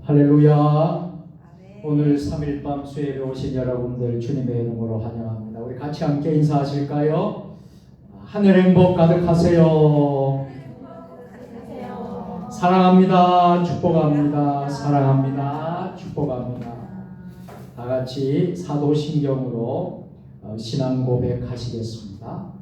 할렐루야. 오늘 3일 밤 수요일에 오신 여러분들 주님의 이름으로 환영합니다. 우리 같이 함께 인사하실까요? 하늘 행복 가득하세요. 사랑합니다. 축복합니다. 사랑합니다. 축복합니다. 다 같이 사도신경으로 신앙 고백하시겠습니다.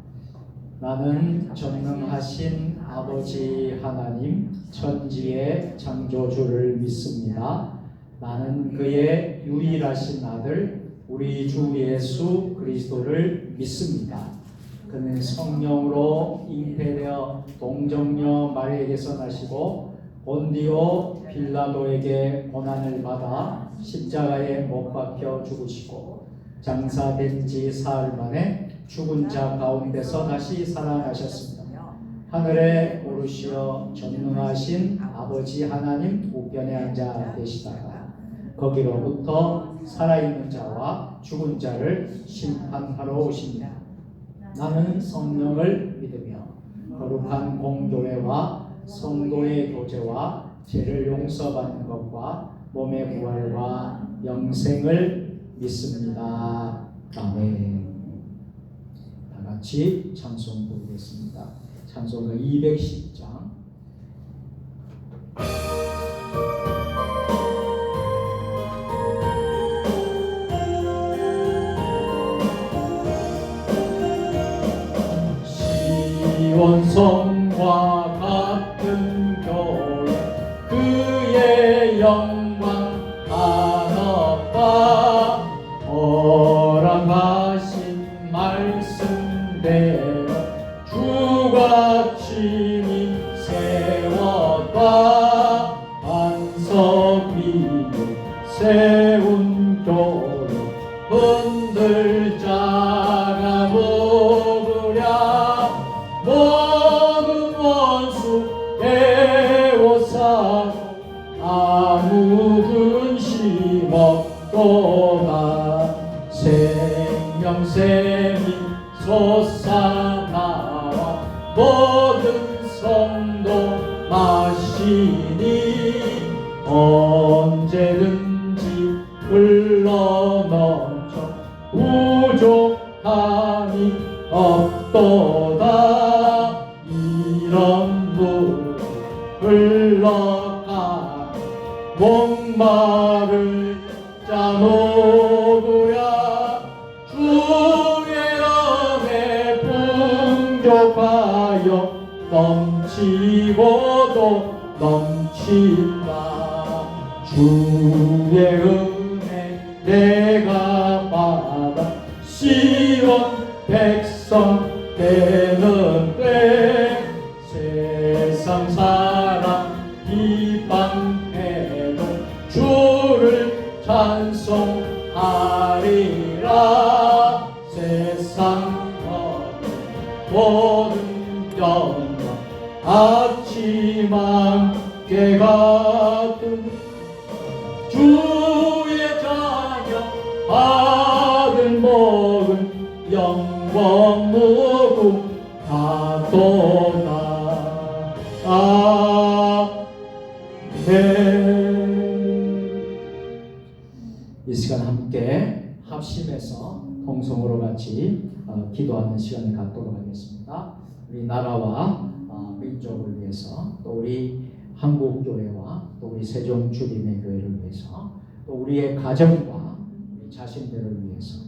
나는 전능하신 아버지 하나님 천지의 창조주를 믿습니다. 나는 그의 유일하신 아들 우리 주 예수 그리스도를 믿습니다. 그는 성령으로 잉태되어 동정녀 마리아에게서 나시고 본디오 빌라도에게 고난을 받아 십자가에 못 박혀 죽으시고 장사된 지 사흘 만에 죽은 자 가운데서 다시 살아나셨습니다. 하늘에 오르시어 전능하신 아버지 하나님 우편에 앉아 계시다가 거기로부터 살아있는 자와 죽은 자를 심판하러 오십니다. 나는 성령을 믿으며 거룩한 공교회와 성도의 교제와 죄를 용서받는 것과 몸의 부활과 영생을 믿습니다. 아멘. 다 같이 찬송 부르겠습니다. 찬송가 210장. 시온성과 같은 교회 그의 영광 한없다 허락하신 말씀대로 주가 친히 세웠다 반석 위에 세운 교회 흔들 자가 먹으랴 모든 원수 애워싸고 아무 근심 없도다 생명샘이 솟아나와 모든 성도 마시니 언제든지 흘러넘쳐 부족함이 없도다 이런 물 흘러가 목마를 자 녹으랴 주의 은혜 풍족하여 넘치고도 넘친다 주의 은혜 내가 받아 시온 백성 되는 때 세상 사람 비방해도 주를 찬송하리라 세상 모든 영광 아침 함께 같은 주의 자녀 아들 먹은 영원 무궁 하도다 아멘. 이 시간 함께 합심해서 통성으로 같이 기도하는 시간을 갖도록 하겠습니다. 우리 나라와 민족을 위해서 또 우리 한국교회와 또 우리 세종주림의 교회를 위해서 또 우리의 가정과 우리 자신들을 위해서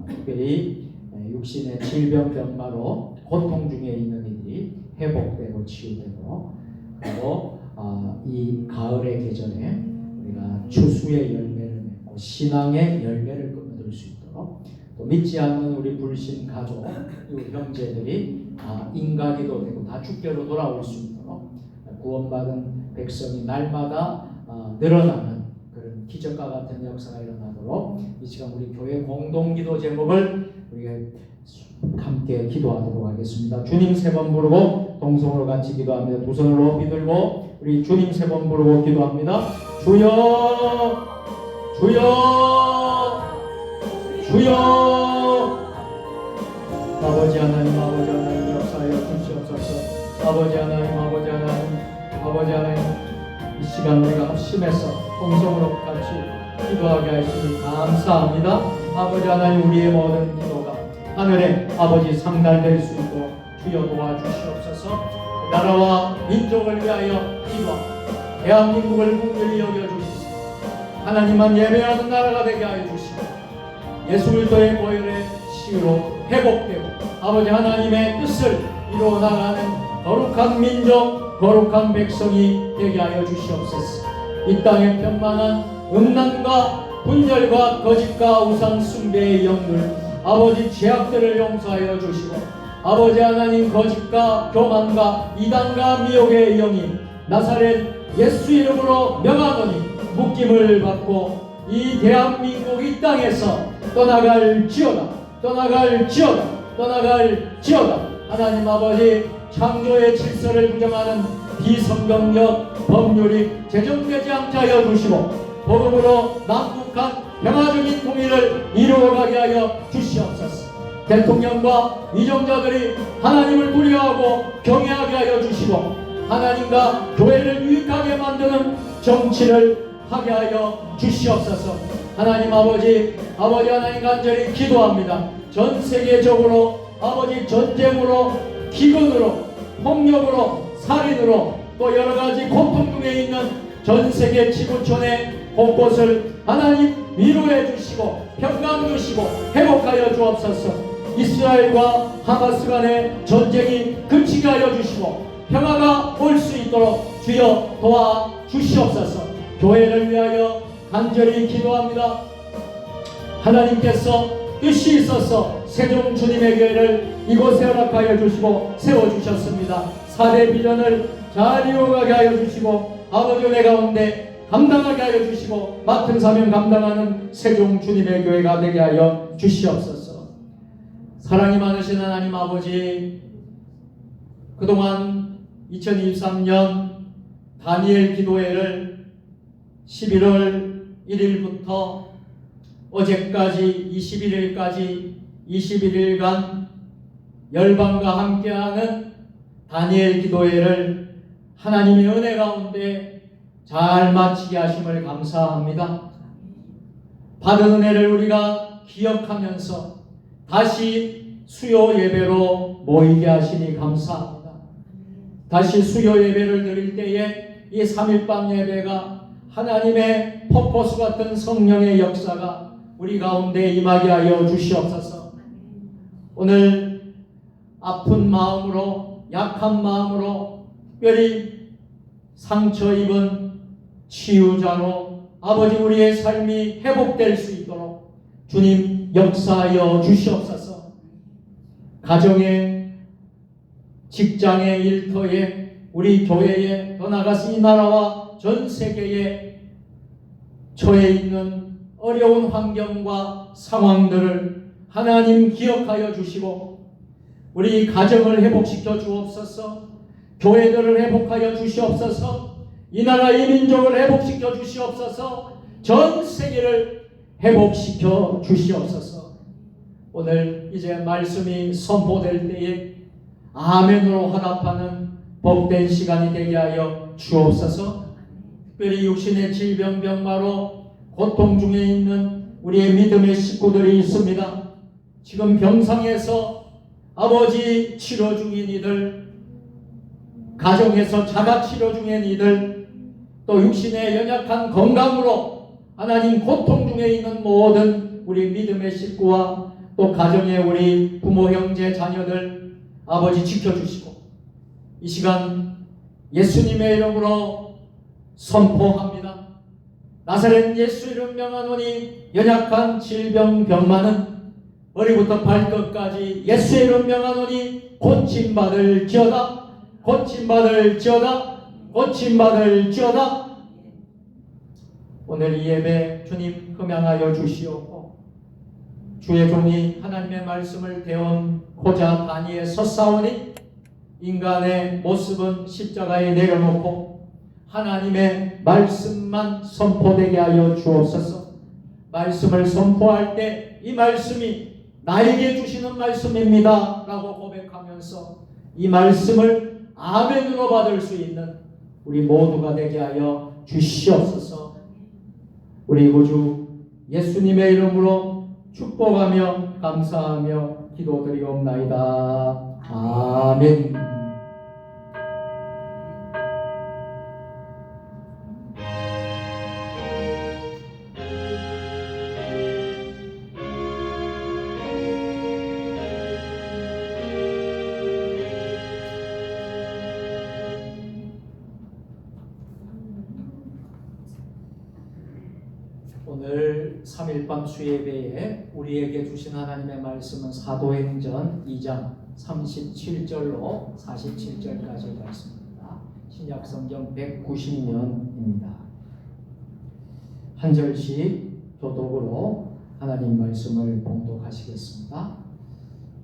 특별히 육신의 질병병마로 고통 중에 있는 이들이 회복되고 치유되고 그리고 이 가을의 계절에 우리가 추수의 열매를 맺고 신앙의 열매를 거둘 수 있도록 또 믿지 않는 우리 불신 가족 우리 형제들이 인가기도 되고 다 주께로 돌아올 수 있도록 구원받은 백성이 날마다 늘어나는 그런 기적과 같은 역사가 일어나도록 이 시간 우리 교회 공동기도 제목을 우리가 함께 기도하도록 하겠습니다. 주님 세 번 부르고 동성으로 같이 기도합니다. 두 손을 높이 들고 우리 주님 세 번 부르고 기도합니다. 주여 주여 주여 아버지 하나님 아버지 하나님 역사하여 주시옵소서. 아버지 하나님 아버지 하나님 아버지 하나님 이 시간 우리가 합심해서 동성으로 같이 기도하게 하시니 감사합니다. 아버지 하나님, 우리의 모든 기도가 하늘에 아버지 상달될 수 있도록 주여 도와주시옵소서. 나라와 민족을 위하여 기도합니다. 대한민국을 국률이 여겨주시옵소서. 하나님만 예배하는 나라가 되게 하여 주시고 예수 그리스도의 보혈의 피로 회복되고 아버지 하나님의 뜻을 이루어 나가는 거룩한 민족, 거룩한 백성이 되게 하여 주시옵소서. 이 땅에 편만한 음란과 분열과 거짓과 우상 숭배의 영들, 아버지 죄악들을 용서하여 주시고 아버지 하나님 거짓과 교만과 이단과 미혹의 영이 나사렛 예수 이름으로 명하노니 묶임을 받고 이 대한민국 이 땅에서 떠나갈지어다. 하나님 아버지, 창조의 질서를 부정하는 비성경적 법률이 제정되지 않게 하여 주시고 복음으로 남북한 평화적인 통일을 이루어가게 하여 주시옵소서. 대통령과 위정자들이 하나님을 두려워하고 경외하게 하여 주시고 하나님과 교회를 유익하게 만드는 정치를 하게 하여 주시옵소서. 하나님 아버지 하나님 간절히 기도합니다. 전 세계적으로 아버지 전쟁으로, 기근으로, 폭력으로, 살인으로 또 여러가지 고통 중에 있는 전 세계 지구촌의 곳곳을 하나님 위로해 주시고 평강 주시고 회복하여 주옵소서. 이스라엘과 하마스 간의 전쟁이 그치게 하여 주시고 평화가 올 수 있도록 주여 도와 주시옵소서. 교회를 위하여 간절히 기도합니다. 하나님께서 뜻이 있어서 세종 주님의 교회를 이곳에 허락하여 주시고 세워주셨습니다. 4대 비전을 잘 이루어가게 하여 주시고 아버지 은혜 가운데 감당하게 하여 주시고 맡은 사명 감당하는 세종 주님의 교회가 되게 하여 주시옵소서. 사랑이 많으신 하나님 아버지, 그동안 2023년 다니엘 기도회를 11월 1일부터 어제까지 21일까지 21일간 열방과 함께하는 다니엘 기도회를 하나님의 은혜 가운데 잘 마치게 하심을 감사합니다. 받은 은혜를 우리가 기억하면서 다시 수요 예배로 모이게 하시니 감사합니다. 다시 수요 예배를 드릴 때에 이 3일방 예배가 하나님의 퍼포스 같은 성령의 역사가 우리 가운데 임하게 하여 주시옵소서. 오늘 아픈 마음으로, 약한 마음으로, 특별히 상처 입은 치유자로 아버지 우리의 삶이 회복될 수 있도록 주님 역사하여 주시옵소서. 가정에, 직장에, 일터에, 우리 교회에, 더 나아가서 이 나라와 전 세계에 처해 있는 어려운 환경과 상황들을 하나님 기억하여 주시고 우리 가정을 회복시켜 주옵소서. 교회들을 회복하여 주시옵소서. 이 나라 이 민족을 회복시켜 주시옵소서. 전 세계를 회복시켜 주시옵소서. 오늘 이제 말씀이 선포될 때에 아멘으로 화답하는 복된 시간이 되게 하여 주옵소서. 특별히 육신의 질병 병마로 고통 중에 있는 우리의 믿음의 식구들이 있습니다. 지금 병상에서 아버지 치료 중인 이들, 가정에서 자가 치료 중인 이들, 또 육신의 연약한 건강으로 하나님 고통 중에 있는 모든 우리 믿음의 식구와 또 가정의 우리 부모, 형제, 자녀들 아버지 지켜주시고 이 시간 예수님의 이름으로 선포합니다. 나사렛 예수 이름 명하노니 연약한 질병 병마는 머리부터 발끝까지 예수의 이름 명하노니 고침받을지어다. 오늘 이 예배 주님 흠양하여 주시옵고 주의 종이 하나님의 말씀을 대온 고자 단위에 섰사오니 인간의 모습은 십자가에 내려놓고 하나님의 말씀만 선포되게 하여 주옵소서. 말씀을 선포할 때 이 말씀이 나에게 주시는 말씀입니다 라고 고백하면서 이 말씀을 아멘으로 받을 수 있는 우리 모두가 되게 하여 주시옵소서. 우리 구주 예수님의 이름으로 축복하며 감사하며 기도드리옵나이다. 아멘. 오늘 3일밤 수예배에 우리에게 주신 하나님의 말씀은 사도행전 2장 37절로 47절까지의 말씀입니다. 신약성경 190면입니다. 한 절씩 교독으로 하나님 말씀을 봉독하시겠습니다.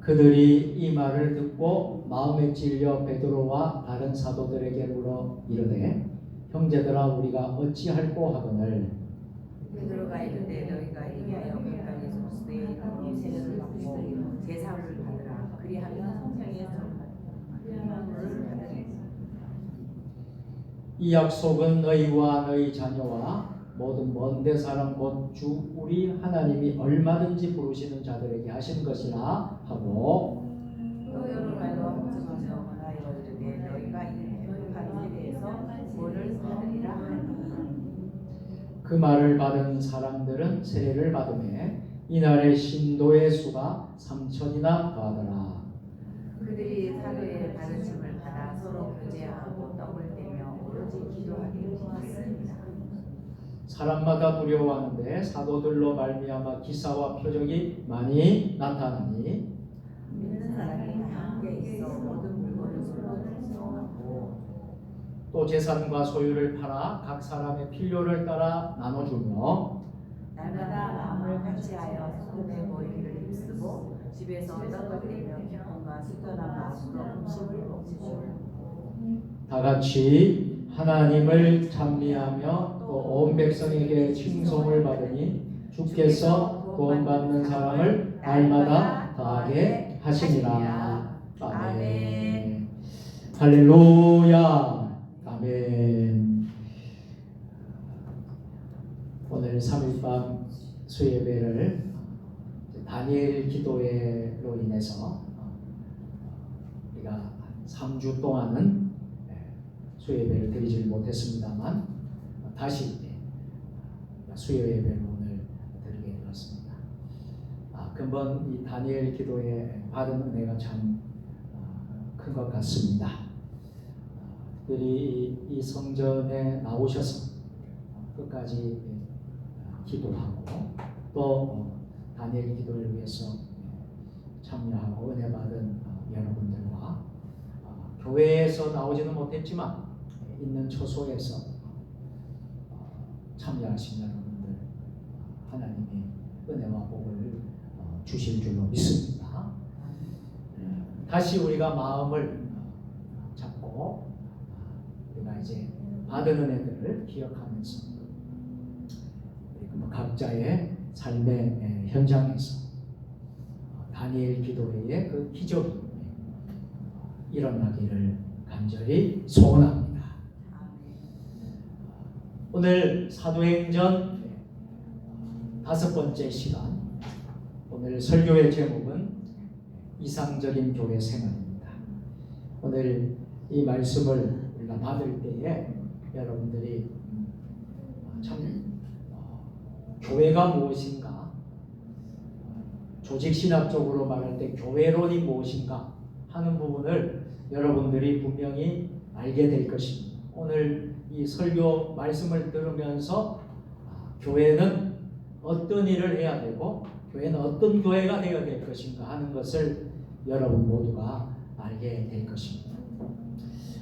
그들이 이 말을 듣고 마음에 찔려 베드로와 다른 사도들에게 물어 이르되 형제들아 우리가 어찌할꼬 하거늘 베드로가 이르되 너희가 얘기하여 각각에서 그리스도의 이름으로 세례를 받고 제사를 받으라. 그리하면 성령의 선물을 받으리라. 이 약속은 너희와 너희 자녀와 모든 먼데 사람 곧 주 우리 하나님이 얼마든지 부르시는 자들에게 하신 것이라 하고 또 여러 말로 확증하며 권하여 이르되 너희가 이 배급한 세례에서 구원을 받으리라 하니 그 말을 받은 사람들은 세례를 받음에 이날의 신도의 수가 3,000이나 더하더라. 그들이 사도의 가르침을 받아 서로 교제하고 떡을 떼며 오로지 기도하기를 했습니다. 사람마다 두려워하는데 사도들로 말미암아 기사와 표적이 많이 나타나니 믿는 사람이 함께 있어 모든 물건을 서로 동성하고 또 재산과 소유를 팔아 각 사람의 필요를 따라 나눠주며 날마다 마음을 같이하여 성금의 모이기를 힘쓰고 집에서 떡을 떼며 기쁨과 순전한 마음으로 음식을 먹고 다 같이 하나님을 찬미하며 또 온 백성에게 칭송을 받으니 주께서 구원받는 사람을 날마다 더하게 하시니라. 아멘. 할렐루야. 아멘. 오늘 3일밤 수예배를 다니엘 기도회로 인해서 우리가 3주 동안은 수예배를 드리지 못했습니다만 다시 수요예배를 오늘 드리게 되었습니다. 근본 이 다니엘 기도에 받은 은혜가 참 큰 것 같습니다. 특별히 이 성전에 나오셔서 끝까지 기도하고 또 다니엘 기도를 위해서 참여하고 은혜 받은 여러분들과 교회에서 나오지는 못했지만 있는 처소에서 참여하신 여러분들 하나님이 은혜와 복을 주실 줄로 믿습니다. 다시 우리가 마음을 잡고 우리가 이제 받은 은혜들을 기억하면서 각자의 삶의 현장에서 다니엘 기도회의 그 기적이 일어나기를 간절히 소원합니다. 오늘 사도행전 5번째 시간, 오늘 설교의 제목은 이상적인 교회 생활입니다. 오늘 이 말씀을 우리가 받을 때에 여러분들이 참 교회가 무엇인가, 조직신학적으로 말할 때 교회론이 무엇인가 하는 부분을 여러분들이 분명히 알게 될 것입니다. 오늘 이 설교 말씀을 들으면서 교회는 어떤 일을 해야 되고 교회는 어떤 교회가 되어야 될 것인가 하는 것을 여러분 모두가 알게 될 것입니다.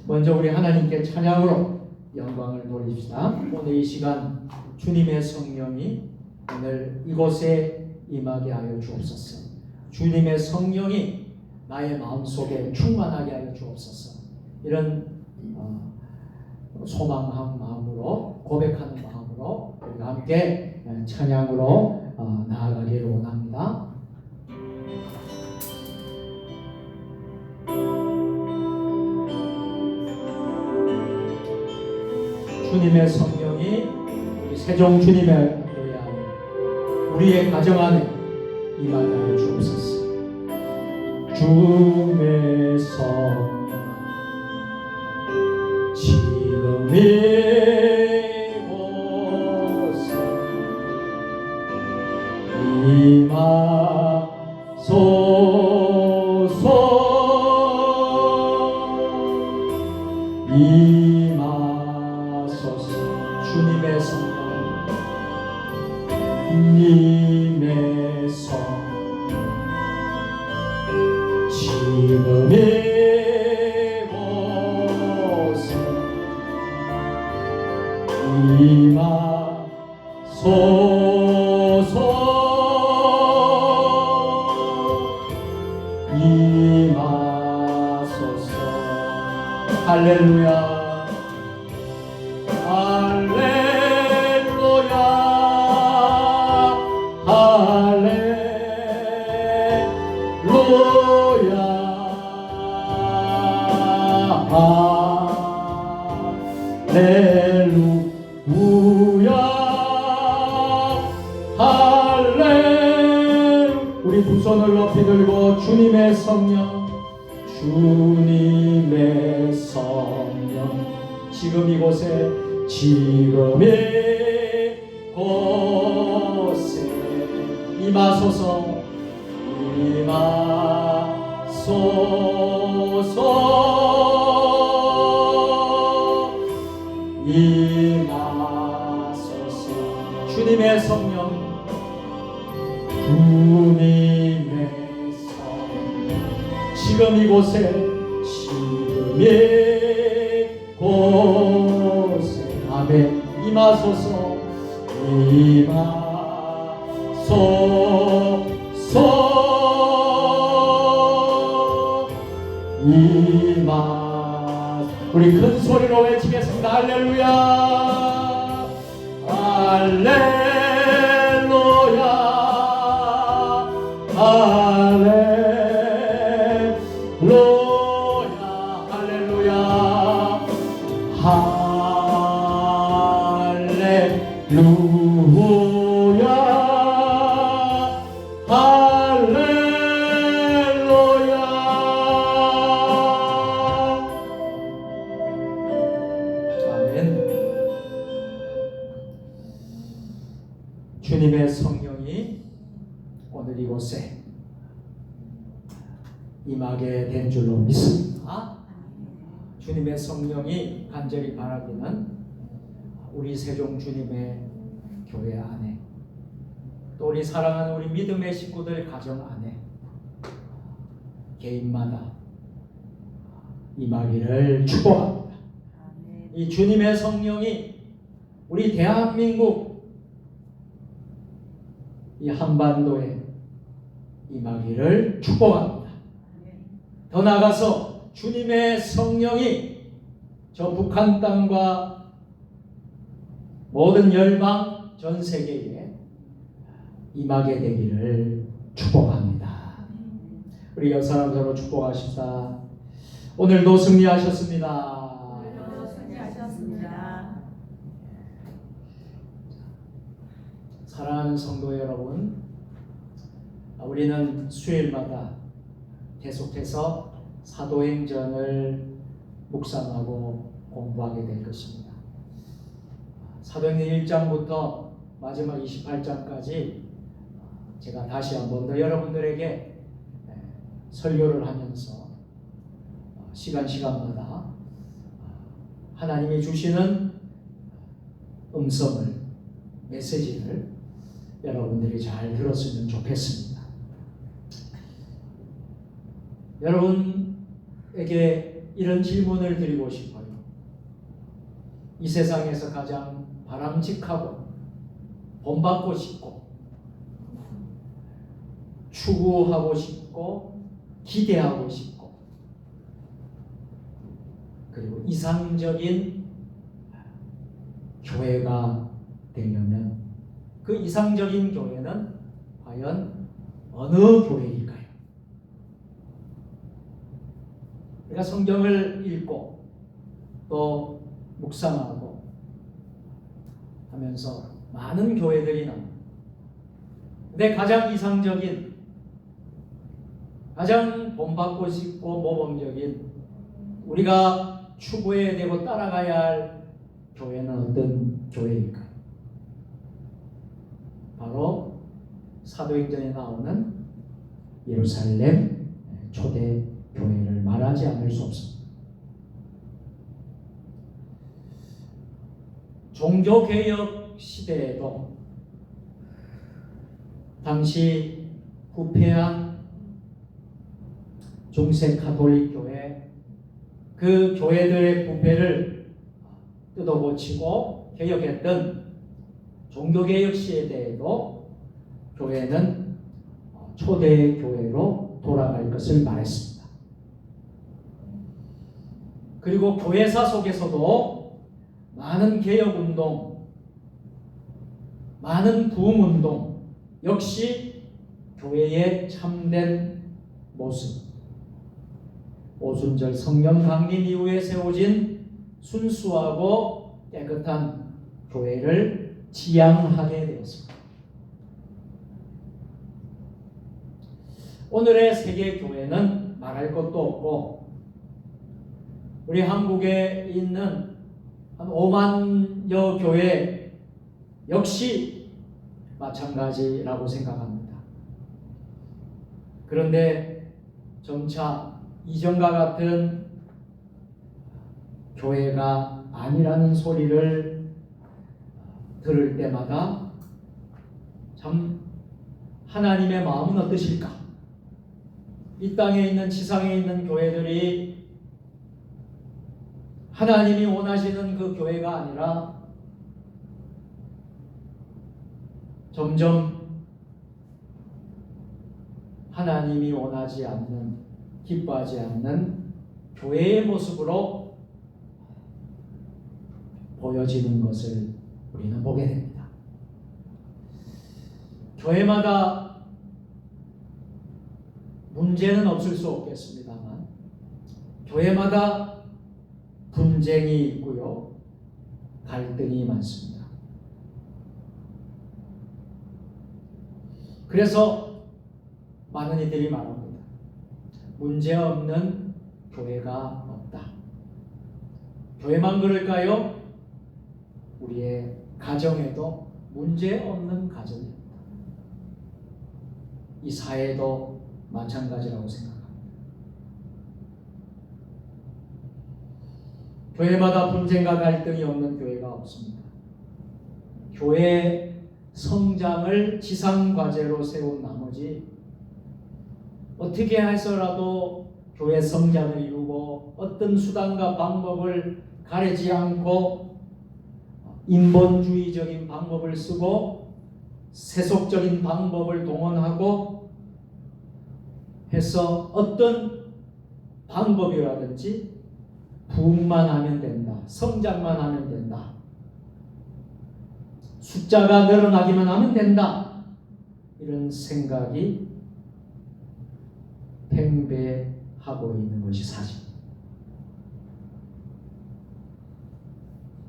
먼저 우리 하나님께 찬양으로 영광을 돌립시다. 오늘 이 시간 주님의 성령이 오늘 이곳에 임하게 하여 주옵소서. 주님의 성령이 나의 마음속에 충만하게 하여 주옵소서. 이런 소망한 마음으로, 고백하는 마음으로 우리가 함께 찬양으로 나아가기를 원합니다. 주님의 성령이 우리 세종 주님의 교회 안에, 우리의 가정 안에 임하여 주옵소서. 주님의 성령 지금 이곳에 임하소서. 임하소서. 주님의 성령, 님의 성령 지금 이곳에 임하소서. 임하소서. 할렐루야. 할렐루야. 할렐루야. 할렐루야. 할렐. 우리 두 손을 높이 들고 주님의 성령, 주님의 성령 지금 이곳에, 지금 이곳에 임하소서. 임하소서. 임하소서. 주님의 성령, 주님의 성령 지금 이곳에, 지금 이곳에. 아멘. 임하소서. 임하소서. 우리 큰 소리로 외치겠습니다. 할렐루야. 할렐루야. 할렐루야. 할렐루야. 할렐루야. 할렐루야. 아멘. 주님의 성령이 오늘 이곳에 임하게 된 줄로 믿습니다. 주님의 성령이 간절히 바라기는 우리 세종 주님의 교회 안에, 또 우리 사랑하는 우리 믿음의 식구들 가정 안에 개인마다 임하기를 축복합니다. 이 주님의 성령이 우리 대한민국 이 한반도에 임하기를 축복합니다. 더 나아가서 주님의 성령이 저 북한 땅과 모든 열방 전 세계에 임하게 되기를 축복합니다. 우리 여사람 서로 축복하시다. 오늘도 승리하셨습니다. 사랑하는 성도 여러분, 우리는 수요일마다 계속해서 사도행전을 묵상하고 공부하게 될 것입니다. 사도행전 1장부터 마지막 28장까지 제가 다시 한 번 더 여러분들에게 설교를 하면서 시간마다 하나님이 주시는 음성을, 메시지를 여러분들이 잘 들었으면 좋겠습니다. 여러분에게 이런 질문을 드리고 싶어요. 이 세상에서 가장 바람직하고 본받고 싶고 추구하고 싶고 기대하고 싶고 그리고 이상적인 교회가 되려면 그 이상적인 교회는 과연 어느 교회일까요? 우리가 성경을 읽고 또 묵상하고 하면서 많은 교회들이 나옵니다. 근데 가장 이상적인, 가장 본받고 싶고 모범적인, 우리가 추구해야 되고 따라가야 할 교회는 어떤 교회일까요? 바로 사도행전에 나오는 예루살렘 초대 교회를 말하지 않을 수 없습니다. 종교개혁 시대에도 당시 후패한 중세 가톨릭 교회, 그 교회들의 부패를 뜯어고치고 개혁했던 종교개혁 시대에도 교회는 초대 교회로 돌아갈 것을 말했습니다. 그리고 교회사 속에서도 많은 개혁운동, 많은 부흥운동 역시 교회의 참된 모습, 오순절 성령 강림 이후에 세워진 순수하고 깨끗한 교회를 지향하게 되었습니다. 오늘의 세계 교회는 말할 것도 없고, 우리 한국에 있는 한 5만여 교회 역시 마찬가지라고 생각합니다. 그런데 점차 이전과 같은 교회가 아니라는 소리를 들을 때마다 참 하나님의 마음은 어떠실까? 이 땅에 있는, 지상에 있는 교회들이 하나님이 원하시는 그 교회가 아니라 점점 하나님이 원하지 않는, 기뻐하지 않는 교회의 모습으로 보여지는 것을 우리는 보게 됩니다. 교회마다 문제는 없을 수 없겠습니다만, 교회마다 분쟁이 있고요, 갈등이 많습니다. 그래서 많은 이들이 말합니다. 문제 없는 교회가 없다. 교회만 그럴까요? 우리의 가정에도 문제 없는 가정입니다. 이 사회도 마찬가지라고 생각합니다. 교회마다 분쟁과 갈등이 없는 교회가 없습니다. 교회 성장을 지상과제로 세운 나머지 어떻게 해서라도 교회 성장을 이루고 어떤 수단과 방법을 가리지 않고 인본주의적인 방법을 쓰고 세속적인 방법을 동원하고 해서 어떤 방법이라든지 부흥만 하면 된다, 성장만 하면 된다, 숫자가 늘어나기만 하면 된다, 이런 생각이 팽배하고 있는 것이 사실입니다.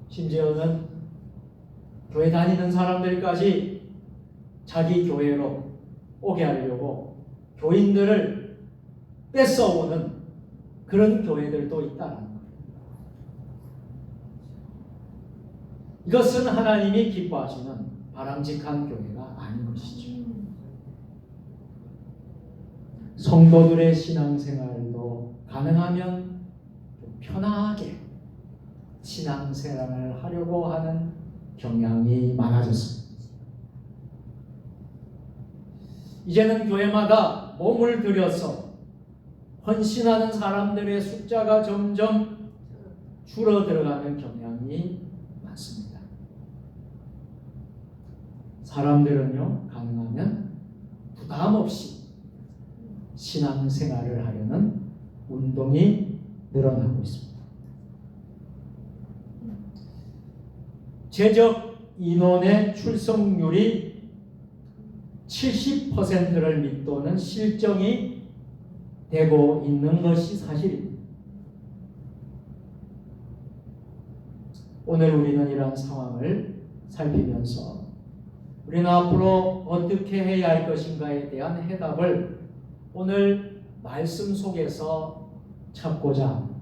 심지어는 교회 다니는 사람들까지 자기 교회로 오게 하려고 교인들을 뺏어오는 그런 교회들도 있다는 거예요. 이것은 하나님이 기뻐하시는 바람직한 교회가 아닌 것이죠. 성도들의 신앙생활도 가능하면 좀 편하게 신앙생활을 하려고 하는 경향이 많아졌습니다. 이제는 교회마다 몸을 들여서 헌신하는 사람들의 숫자가 점점 줄어들어가는 경향이 많습니다. 사람들은요, 가능하면 부담 없이 신앙생활을 하려는 운동이 늘어나고 있습니다. 재적 인원의 출석률이 70%를 밑도는 실정이 되고 있는 것이 사실입니다. 오늘 우리는 이러한 상황을 살피면서 우리는 앞으로 어떻게 해야 할 것인가에 대한 해답을 오늘 말씀 속에서 찾고자 합니다.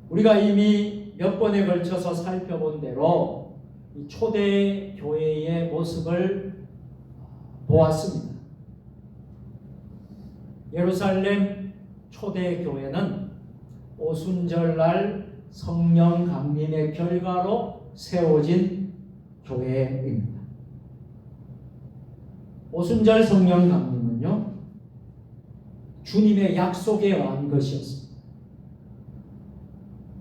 우리가 이미 몇 번에 걸쳐서 살펴본 대로 이 초대 교회의 모습을 보았습니다. 예루살렘 초대 교회는 오순절날 성령 강림의 결과로 세워진 교회입니다. 오순절 성령 강림은요, 주님의 약속에 의한 것이었습니다.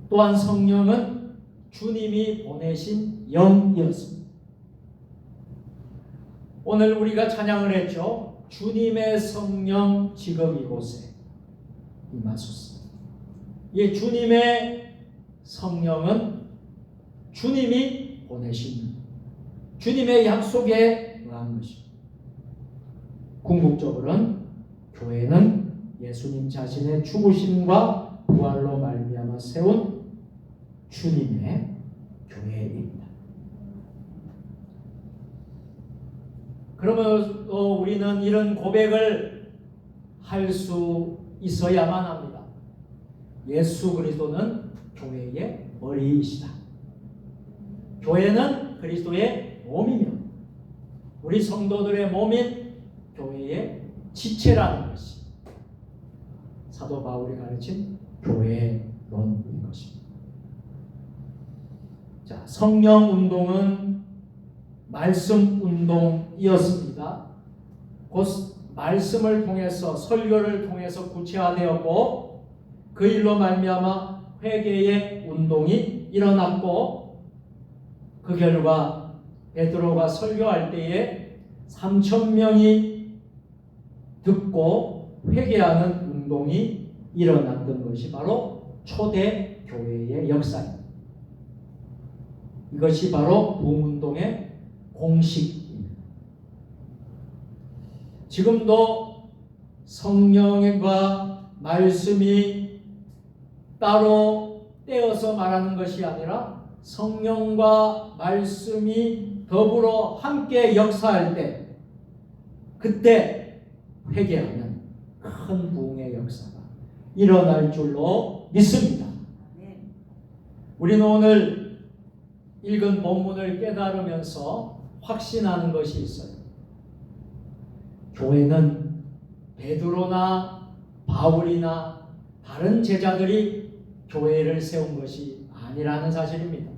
또한 성령은 주님이 보내신 영이었습니다. 오늘 우리가 찬양을 했죠. 주님의 성령 지금 이곳에 임하소서. 이 주님의 성령은 주님이 보내신 주님의 약속에 의한 것입니다. 궁극적으로는 교회는 예수님 자신의 죽으심과 부활로 말미암아 세운 주님의 교회입니다. 그러면 우리는 이런 고백을 할 수 있어야만 합니다. 예수 그리스도는 교회의 머리이시다. 교회는 그리스도의 몸이며 우리 성도들의 몸인 교회의 지체라는 것이 사도 바울이 가르친 교회론인 것입니다. 자, 성령 운동은 말씀 운동이었습니다. 곧 말씀을 통해서 설교를 통해서 구체화되었고 그 일로 말미암아 회개의 운동이 일어났고 그 결과 베드로가 설교할 때에 3,000명이 듣고 회개하는 운동이 일어났던 것이 바로 초대 교회의 역사입니다. 이것이 바로 부흥운동의 공식입니다. 지금도 성령과 말씀이 따로 떼어서 말하는 것이 아니라 성령과 말씀이 더불어 함께 역사할 때 그때 회개하면 큰 부흥의 역사가 일어날 줄로 믿습니다. 우리는 오늘 읽은 본문을 깨달으면서 확신하는 것이 있어요. 교회는 베드로나 바울이나 다른 제자들이 교회를 세운 것이 아니라는 사실입니다.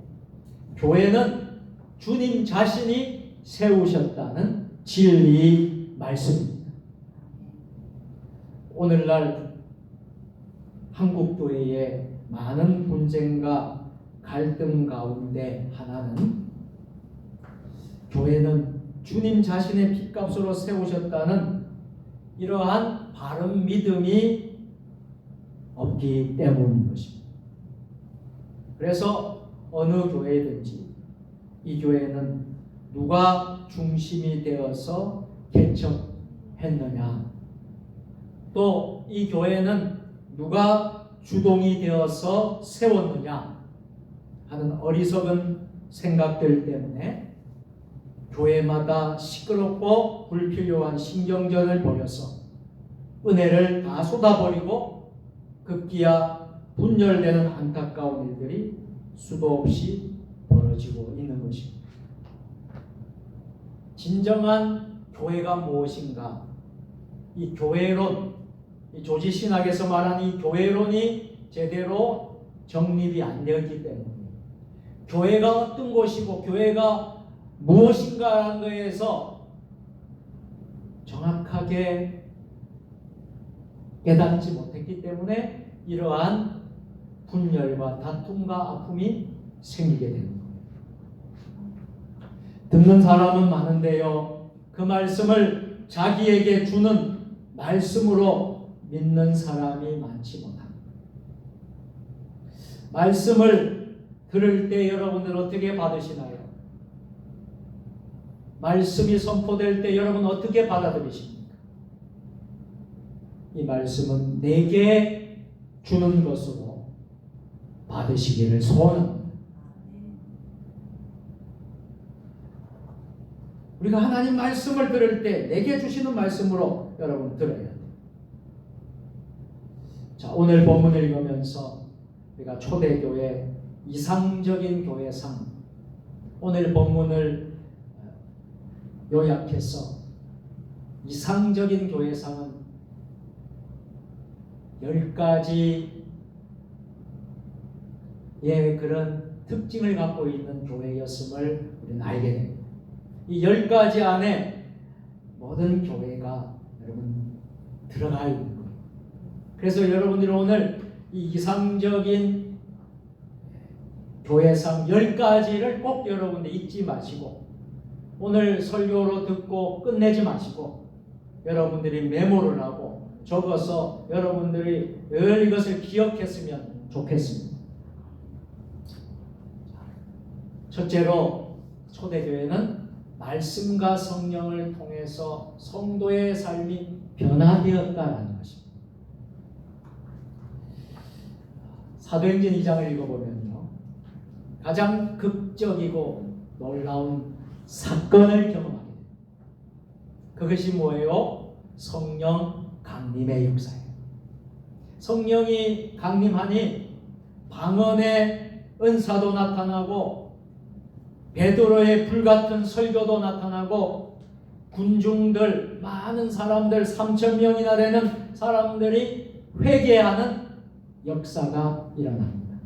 교회는 주님 자신이 세우셨다는 진리 말씀입니다. 오늘날 한국교회의 많은 분쟁과 갈등 가운데 하나는 교회는 주님 자신의 핏값으로 세우셨다는 이러한 바른 믿음이 없기 때문인 것입니다. 그래서 어느 교회든지 이 교회는 누가 중심이 되어서 개척했느냐, 또 이 교회는 누가 주동이 되어서 세웠느냐 하는 어리석은 생각들 때문에 교회마다 시끄럽고 불필요한 신경전을 벌여서 은혜를 다 쏟아버리고 급기야 분열되는 안타까운 일들이 수도 없이 벌어지고 있는 것입니다. 진정한 교회가 무엇인가? 이 교회론, 이 조지신학에서 말하는 이 교회론이 제대로 정립이 안 되었기 때문에 교회가 어떤 곳이고 교회가 무엇인가 하는 것에서 정확하게 깨닫지 못했기 때문에 이러한 분열과 다툼과 아픔이 생기게 되는 거예요. 듣는 사람은 많은데요, 그 말씀을 자기에게 주는 말씀으로 믿는 사람이 많지 못합니다. 말씀을 들을 때 여러분들 어떻게 받으시나요? 말씀이 선포될 때 여러분 어떻게 받아들이십니까? 이 말씀은 내게 주는 것으로 받으시기를 소원합니다. 우리가 하나님 말씀을 들을 때 내게 주시는 말씀으로 여러분 들어야 돼요. 자, 오늘 본문을 읽으면서 우리가 초대교회 이상적인 교회상, 오늘 본문을 요약해서 이상적인 교회상은 10가지의 그런 특징을 갖고 있는 교회였음을 우리는 알게 됩니다. 이 10가지 안에 모든 교회가 여러분 들어가 있는 거예요. 그래서 여러분들이 오늘 이 이상적인 교회상 10가지를 꼭 여러분들 잊지 마시고, 오늘 설교로 듣고 끝내지 마시고 여러분들이 메모를 하고 적어서 여러분들이 늘 이것을 기억했으면 좋겠습니다. 첫째로 초대교회는 말씀과 성령을 통해서 성도의 삶이 변화되었다는 것입니다. 사도행전 2장을 읽어보면요, 가장 극적이고 놀라운 사건을 경험하게 됩니다. 그것이 뭐예요? 성령 강림의 역사예요. 성령이 강림하니 방언의 은사도 나타나고 베드로의 불같은 설교도 나타나고 군중들, 많은 사람들, 3,000명이나 되는 사람들이 회개하는 역사가 일어납니다.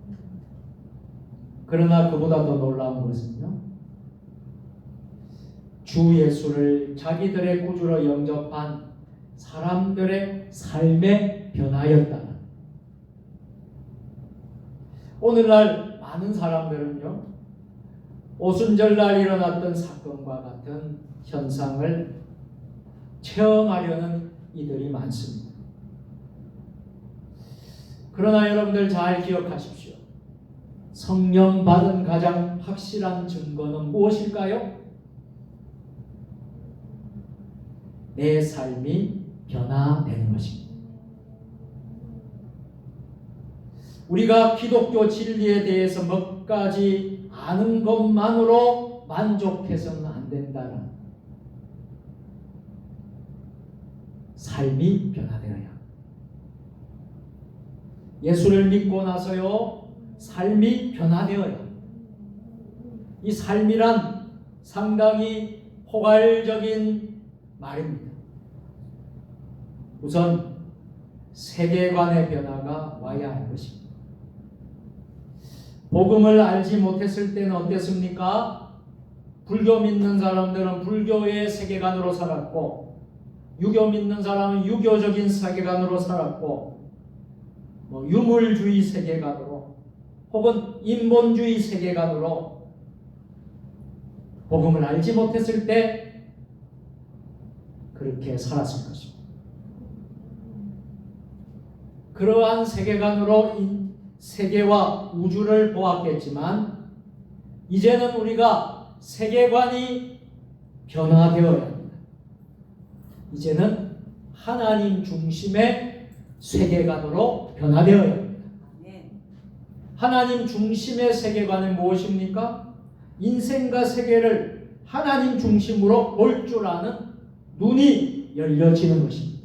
그러나 그보다 더 놀라운 것은요, 주 예수를 자기들의 구주로 영접한 사람들의 삶에 변하였다는. 오늘날 많은 사람들은요, 오순절날 일어났던 사건과 같은 현상을 체험하려는 이들이 많습니다. 그러나 여러분들 잘 기억하십시오. 성령 받은 가장 확실한 증거는 무엇일까요? 내 삶이 변화되는 것입니다. 우리가 기독교 진리에 대해서 몇 가지 아는 것만으로 만족해서는 안 된다는, 삶이 변화되어야. 예수를 믿고 나서요, 삶이 변화되어야. 이 삶이란 상당히 포괄적인 말입니다. 우선 세계관의 변화가 와야 할 것입니다. 복음을 알지 못했을 때는 어땠습니까? 불교 믿는 사람들은 불교의 세계관으로 살았고, 유교 믿는 사람은 유교적인 세계관으로 살았고, 유물주의 세계관으로 혹은 인본주의 세계관으로 복음을 알지 못했을 때 그렇게 살았을 것입니다. 그러한 세계관으로 세계와 우주를 보았겠지만, 이제는 우리가 세계관이 변화되어야 합니다. 이제는 하나님 중심의 세계관으로 변화되어야 합니다. 하나님 중심의 세계관은 무엇입니까? 인생과 세계를 하나님 중심으로 볼 줄 아는 눈이 열려지는 것입니다.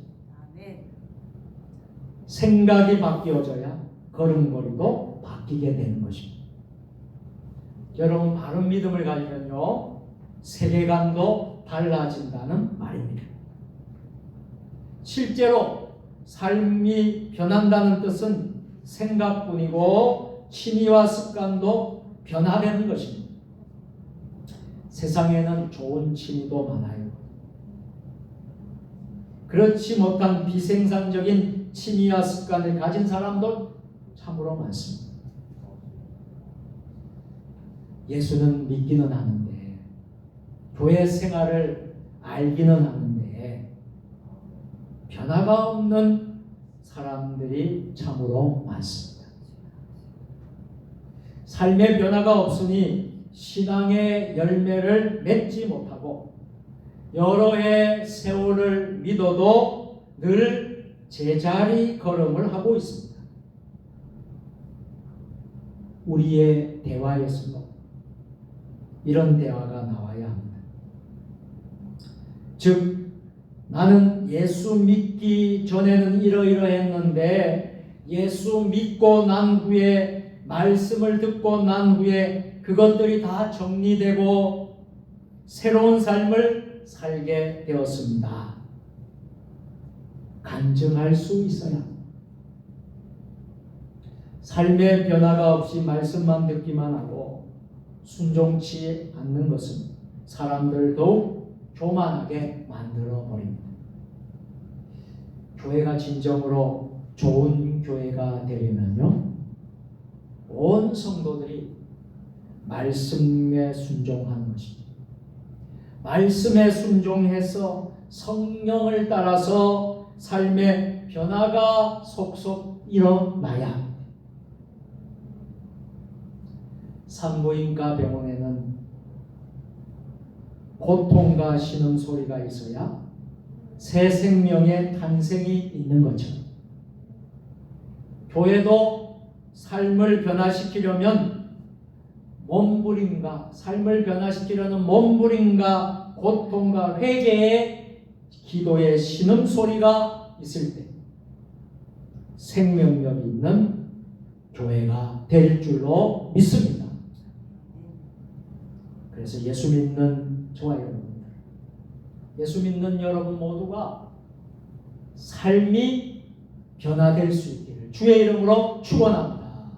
생각이 바뀌어져야 걸음걸이도 바뀌게 되는 것입니다. 여러분, 바른 믿음을 가지면요, 세계관도 달라진다는 말입니다. 실제로 삶이 변한다는 뜻은 생각뿐이고 취미와 습관도 변화되는 것입니다. 세상에는 좋은 취미도 많아요. 그렇지 못한 비생산적인 취미와 습관을 가진 사람도 참으로 많습니다. 예수는 믿기는 하는데, 교회 생활을 알기는 하는데 변화가 없는 사람들이 참으로 많습니다. 삶의 변화가 없으니 신앙의 열매를 맺지 못하고 여러 해 세월을 믿어도 늘 제자리 걸음을 하고 있습니다. 우리의 대화에서도 이런 대화가 나와야 합니다. 즉 나는 예수 믿기 전에는 이러이러했는데 예수 믿고 난 후에 말씀을 듣고 난 후에 그것들이 다 정리되고 새로운 삶을 살게 되었습니다. 간증할 수 있어야 합니다. 삶의 변화가 없이 말씀만 듣기만 하고 순종치 않는 것은 사람들 더욱 교만하게 만들어 버립니다. 교회가 진정으로 좋은 교회가 되려면요, 온 성도들이 말씀에 순종하는 것입니다. 말씀에 순종해서 성령을 따라서 삶의 변화가 속속 일어나야 합니다. 산부인과 병원에는 고통과 신음소리가 있어야 새 생명의 탄생이 있는 것처럼 교회도 삶을 변화시키려면 몸부림과 삶을 변화시키려는 몸부림과 고통과 회개의 기도의 신음소리가 있을 때 생명력이 있는 교회가 될 줄로 믿습니다. 그래서 예수 믿는 저와 여러분들, 예수 믿는 여러분 모두가 삶이 변화될 수 있기를 주의 이름으로 축원합니다.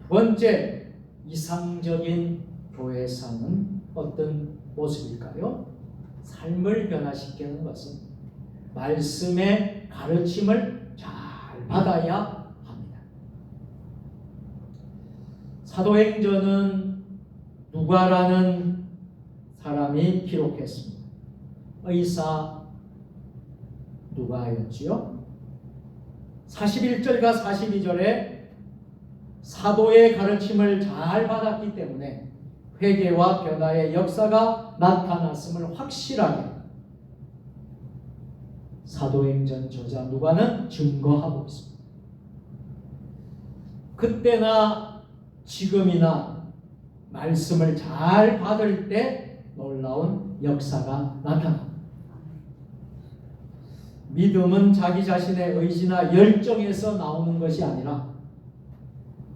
두 번째, 이상적인 교회사는 어떤 모습일까요? 삶을 변화시키는 것은 말씀의 가르침을 잘 받아야 합니다. 사도행전은 누가라는 사람이 기록했습니다. 의사 누가였지요. 41절과 42절에 사도의 가르침을 잘 받았기 때문에 회개와 변화의 역사가 나타났음을 확실하게 사도행전 저자 누가는 증거하고 있습니다. 그때나 지금이나 말씀을 잘 받을 때 놀라운 역사가 나타납니다. 믿음은 자기 자신의 의지나 열정에서 나오는 것이 아니라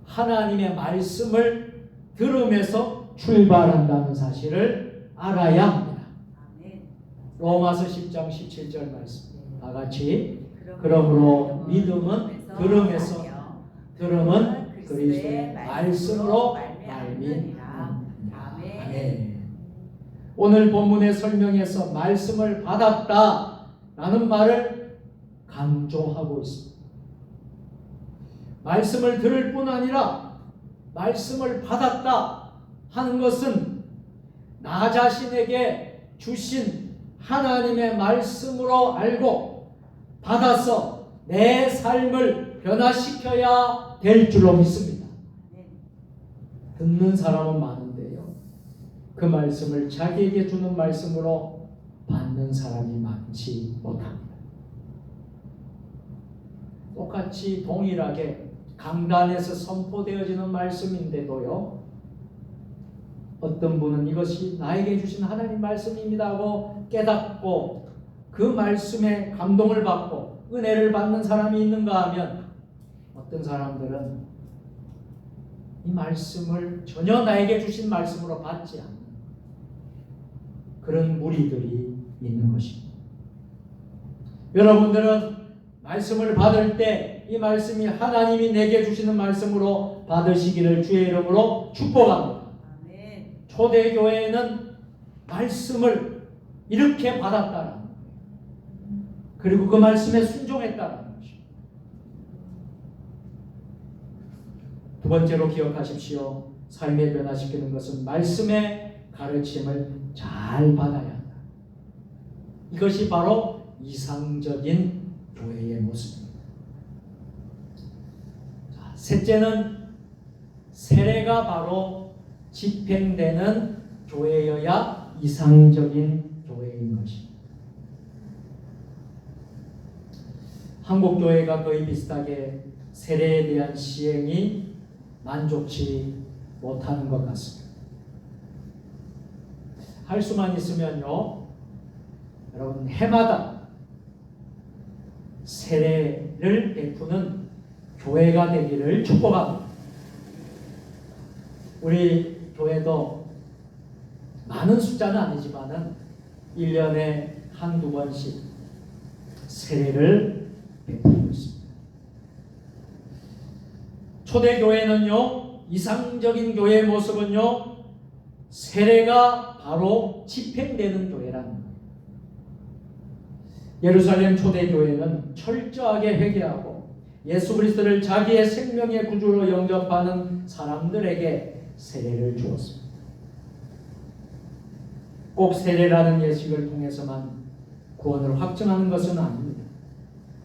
하나님의 말씀을 들으면서 출발한다는 사실을 알아야 합니다. 로마서 10장 17절 말씀 다 같이 그러므로 믿음은 들음에서 들음은 그리스도의 말씀으로 말미암으리라. 아멘. 오늘 본문의 설명에서 말씀을 받았다라는 말을 강조하고 있습니다. 말씀을 들을 뿐 아니라 말씀을 받았다 하는 것은 나 자신에게 주신 하나님의 말씀으로 알고 받아서 내 삶을 변화시켜야 될 줄로 믿습니다. 듣는 사람은 많은데요, 그 말씀을 자기에게 주는 말씀으로 받는 사람이 많지 못합니다. 똑같이 동일하게 강단에서 선포되어지는 말씀인데도요, 어떤 분은 이것이 나에게 주신 하나님 말씀입니다 하고 깨닫고 그 말씀에 감동을 받고 은혜를 받는 사람이 있는가 하면, 어떤 사람들은 이 말씀을 전혀 나에게 주신 말씀으로 받지 않는 그런 무리들이 있는 것입니다. 여러분들은 말씀을 받을 때 이 말씀이 하나님이 내게 주시는 말씀으로 받으시기를 주의 이름으로 축복합니다. 초대교회에는 말씀을 이렇게 받았다는 거예요. 그리고 그 말씀에 순종했다는 것입니다. 두 번째로 기억하십시오. 삶을 변화시키는 것은 말씀의 가르침을 잘 받아야 한다. 이것이 바로 이상적인 교회의 모습입니다. 자, 셋째는 세례가 바로 집행되는 교회여야 이상적인 교회인 것입니다. 한국 교회가 거의 비슷하게 세례에 대한 시행이 만족치 못하는 것 같습니다. 할 수만 있으면요, 여러분 해마다 세례를 베푸는 교회가 되기를 축복합니다. 우리 교회도 많은 숫자는 아니지만은 1년에 한두 번씩 세례를 베푸고 있습니다. 초대교회는요, 이상적인 교회의 모습은요, 세례가 바로 집행되는 교회라는 거예요. 예루살렘 초대교회는 철저하게 회개하고 예수 그리스도를 자기의 생명의 구주로 영접하는 사람들에게 세례를 주었습니다. 꼭 세례라는 예식을 통해서만 구원을 확증하는 것은 아닙니다.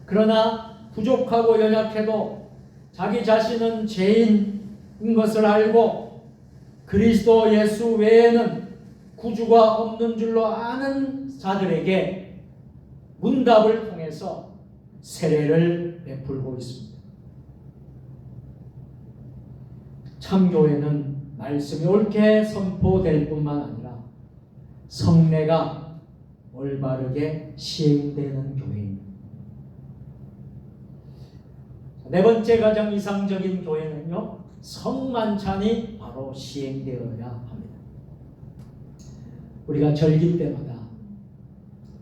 그러나 부족하고 연약해도 자기 자신은 죄인인 것을 알고 그리스도 예수 외에는 구주가 없는 줄로 아는 자들에게 문답을 통해서 세례를 베풀고 있습니다. 참교회는 말씀이 옳게 선포될 뿐만 아니라 성례가 올바르게 시행되는 교회입니다. 네 번째 가장 이상적인 교회는요, 성만찬이 바로 시행되어야 합니다. 우리가 절기 때마다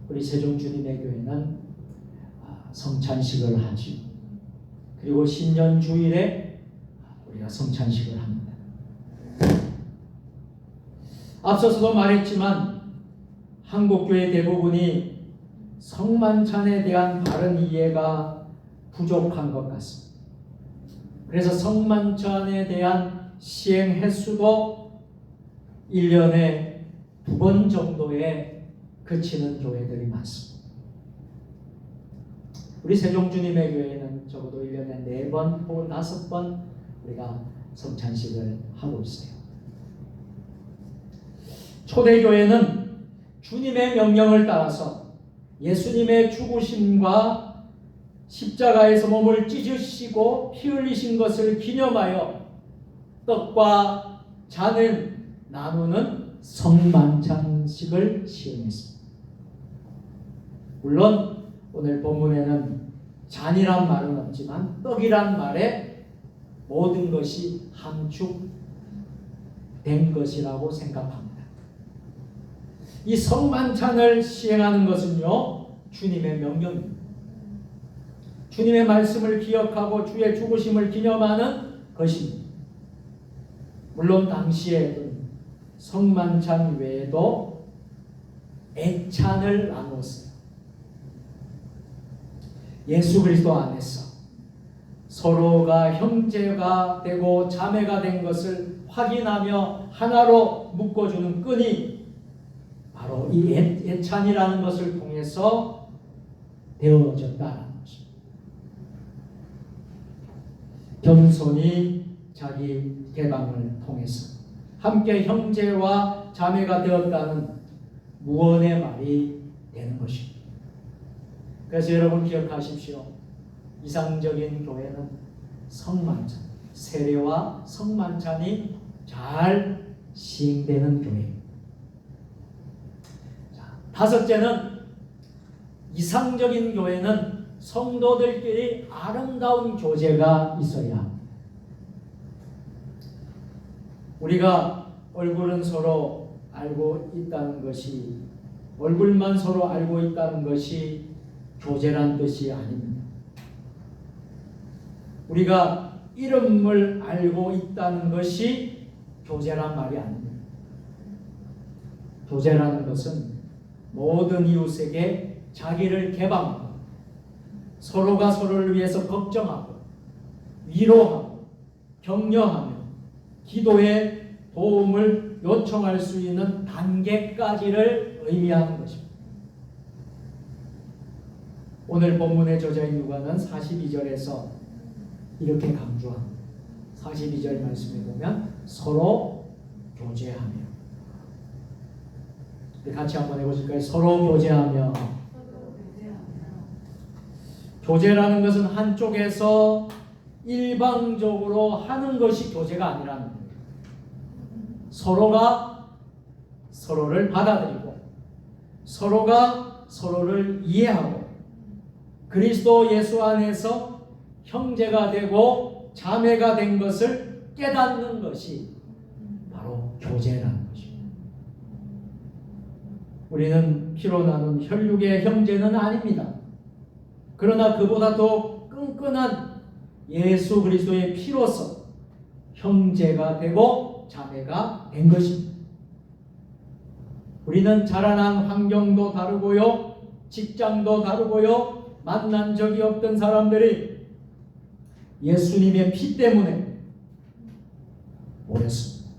우리 세종주님의 교회는 성찬식을 하지, 그리고 신년 주일에 우리가 성찬식을 합니다. 앞서서도 말했지만 한국교회 대부분이 성만찬에 대한 바른 이해가 부족한 것 같습니다. 그래서 성만찬에 대한 시행 횟수도 1년에 2번 정도에 그치는 교회들이 많습니다. 우리 세종주님의 교회는 적어도 1년에 4번 혹은 5번 우리가 성찬식을 하고 있어요. 초대교회는 주님의 명령을 따라서 예수님의 죽으심과 십자가에서 몸을 찢으시고 피 흘리신 것을 기념하여 떡과 잔을 나누는 성만찬식을 시행했습니다. 물론 오늘 본문에는 잔이란 말은 없지만 떡이란 말에 모든 것이 함축된 것이라고 생각합니다. 이 성만찬을 시행하는 것은요, 주님의 명령입니다. 주님의 말씀을 기억하고 주의 죽으심을 기념하는 것입니다. 물론 당시에는 성만찬 외에도 애찬을 나눴어요. 예수 그리스도 안에서 서로가 형제가 되고 자매가 된 것을 확인하며 하나로 묶어주는 끈이 바로 이 애찬이라는 것을 통해서 되어졌다는 것입니다. 겸손히 자기 개방을 통해서 함께 형제와 자매가 되었다는 무언의 말이 되는 것입니다. 그래서 여러분 기억하십시오. 이상적인 교회는 성만찬, 세례와 성만찬이 잘 시행되는 교회입니다. 다섯째는 이상적인 교회는 성도들끼리 아름다운 교제가 있어야 합니다. 우리가 얼굴은 서로 알고 있다는 것이, 얼굴만 서로 알고 있다는 것이 교제란 뜻이 아닙니다. 우리가 이름을 알고 있다는 것이 교제란 말이 아닙니다. 교제라는 것은 모든 이웃에게 자기를 개방하고 서로가 서로를 위해서 걱정하고 위로하고 격려하며 기도의 도움을 요청할 수 있는 단계까지를 의미하는 것입니다. 오늘 본문의 저자인 누가는 42절에서 이렇게 강조합니다. 42절 말씀에 보면 서로 교제하며, 같이 한번 해보실까요? 서로 교제하며. 교제라는 것은 한쪽에서 일방적으로 하는 것이 교제가 아니라는 거예요. 서로가 서로를 받아들이고 서로가 서로를 이해하고 그리스도 예수 안에서 형제가 되고 자매가 된 것을 깨닫는 것이 바로 교제라는 것입니다. 우리는 피로 나눈 혈육의 형제는 아닙니다. 그러나 그보다 더 끈끈한 예수 그리스도의 피로서 형제가 되고 자매가 된 것입니다. 우리는 자라난 환경도 다르고요, 직장도 다르고요, 만난 적이 없던 사람들이 예수님의 피 때문에 모였습니다.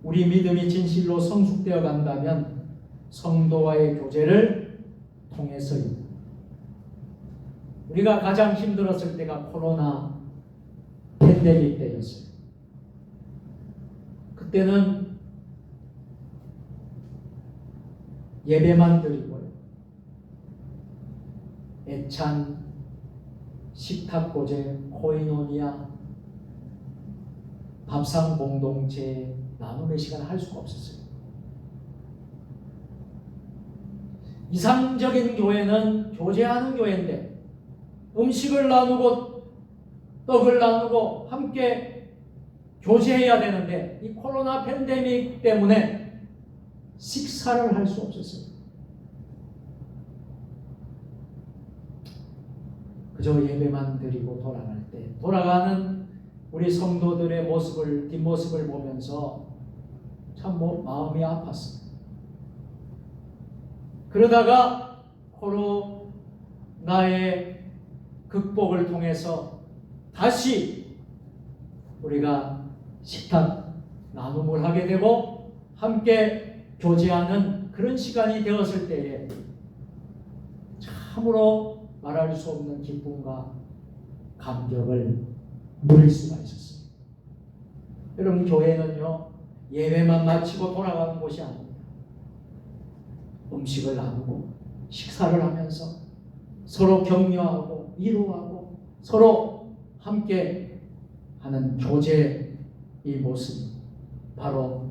우리 믿음이 진실로 성숙되어 간다면 성도와의 교제를 통해서입니다. 우리가 가장 힘들었을 때가 코로나 팬데믹 때였어요. 그때는 예배만 드리고요, 애찬, 식탁고제, 코이노니아, 밥상 공동체, 나눔의 시간을 할 수가 없었어요. 이상적인 교회는 교제하는 교회인데 음식을 나누고 떡을 나누고 함께 교제해야 되는데 이 코로나 팬데믹 때문에 식사를 할 수 없었어요. 그저 예배만 드리고 돌아갈 때 돌아가는 우리 성도들의 뒷모습을 보면서 참 마음이 아팠어요. 그러다가 코로나의 극복을 통해서 다시 우리가 식탁 나눔을 하게 되고 함께 교제하는 그런 시간이 되었을 때에 참으로 말할 수 없는 기쁨과 감격을 누릴 수가 있었어요. 여러분, 교회는요, 예배만 마치고 돌아가는 곳이 아닙니다. 음식을 나누고 식사를 하면서 서로 격려하고 위로하고 서로 함께 하는 교제의 모습이 바로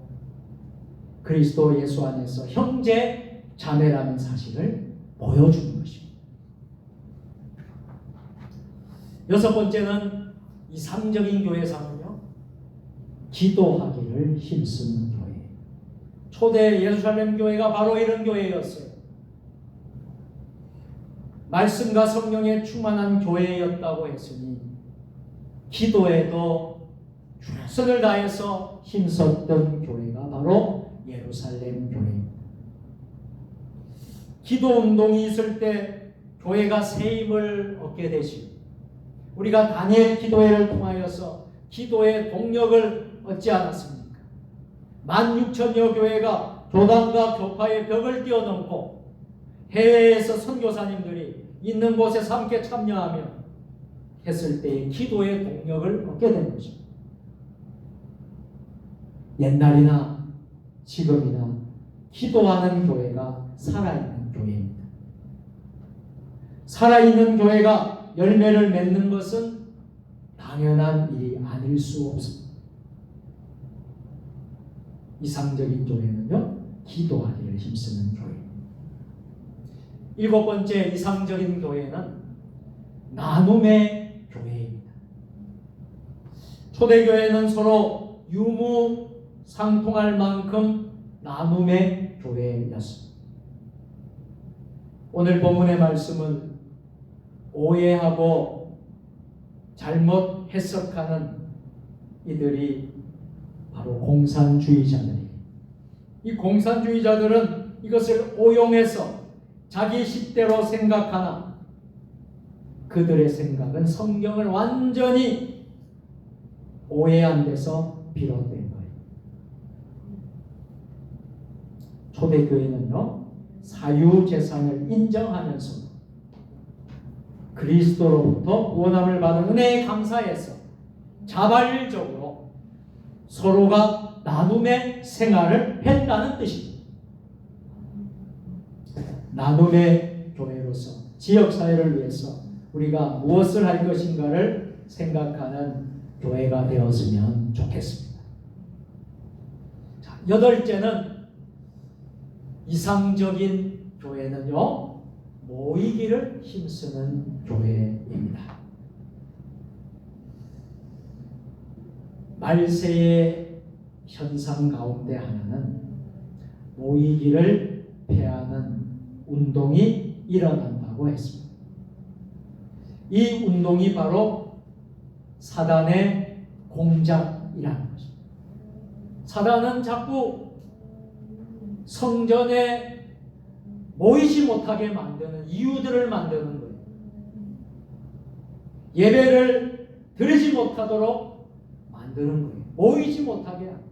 그리스도 예수 안에서 형제 자매라는 사실을 보여주는 것입니다. 여섯 번째는 이상적인 교회상은요, 기도하기를 힘쓰는 교회. 초대 예루살렘 교회가 바로 이런 교회였어요. 말씀과 성령에 충만한 교회였다고 했으니 기도에도 최선을 다해서 힘썼던 교회가 바로 예루살렘 교회입니다. 기도 운동이 있을 때 교회가 새 힘을 얻게 되시고 우리가 다니엘 기도회를 통하여서 기도의 동력을 얻지 않았습니까? 16,000여 교회가 교단과 교파의 벽을 뛰어넘고 해외에서 선교사님들이 있는 곳에서 함께 참여하며 했을 때의 기도의 동력을 얻게 된 것입니다. 옛날이나 지금이나 기도하는 교회가 살아있는 교회입니다. 살아있는 교회가 열매를 맺는 것은 당연한 일이 아닐 수 없습니다. 이상적인 교회는요, 기도하기를 힘쓰는 교회입니다. 일곱 번째 이상적인 교회는 나눔의 교회입니다. 초대교회는 서로 유무상통할 만큼 나눔의 교회였습니다. 오늘 본문의 말씀은 오해하고 잘못 해석하는 이들이 바로 공산주의자들이에요. 이 공산주의자들은 이것을 오용해서 자기 식대로 생각하나 그들의 생각은 성경을 완전히 오해한 데서 비롯된 거예요. 초대교회는요, 사유재산을 인정하면서 그리스도로부터 구원함을 받은 은혜에 감사해서 자발적으로 서로가 나눔의 생활을 했다는 뜻입니다. 나눔의 교회로서 지역사회를 위해서 우리가 무엇을 할 것인가를 생각하는 교회가 되었으면 좋겠습니다. 자, 여덟째는 이상적인 교회는요, 모이기를 힘쓰는 교회입니다. 말세의 현상 가운데 하나는 모이기를 폐하는 운동이 일어난다고 했습니다. 이 운동이 바로 사단의 공작이라는 것입니다. 사단은 자꾸 성전에 모이지 못하게 만드는 이유들을 만드는 거예요. 예배를 드리지 못하도록 만드는 거예요. 모이지 못하게 합니다.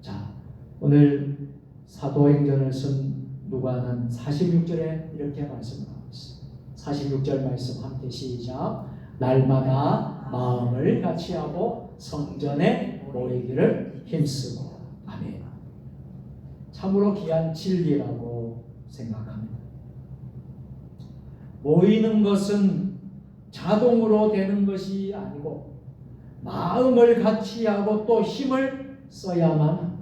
자, 오늘 사도행전을 쓴 누가는 46절에 이렇게 말씀하고 있습니다. 46절 말씀 함께 시작. 날마다 마음을 같이하고 성전에 모이기를 힘쓰고. 아멘. 참으로 귀한 진리라고 생각합니다. 모이는 것은 자동으로 되는 것이 아니고 마음을 같이하고 또 힘을 써야만 합니다.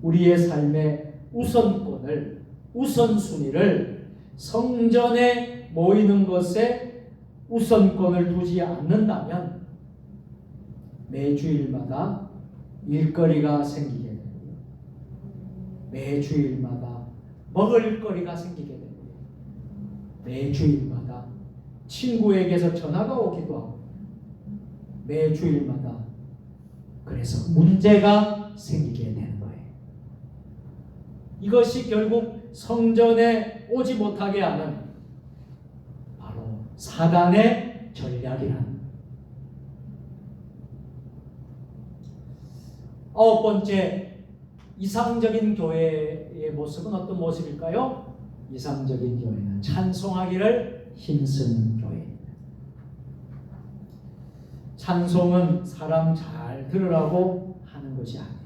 우리의 삶의 우선권을, 우선순위를 성전에 모이는 것에 우선권을 두지 않는다면 매주일마다 일거리가 생기게 되고 매주일마다 먹을거리가 생기게 되고 매주일마다 친구에게서 전화가 오기도 하고 매주일마다 그래서 문제가 생기게 되는 거예요. 이것이 결국 성전에 오지 못하게 하는 바로 사단의 전략이라는. 아홉 번째, 이상적인 교회의 모습은 어떤 모습일까요? 이상적인 교회는 찬송하기를 힘쓰는 교회입니다. 찬송은 사람 잘 들으라고 하는 것이 아니에요.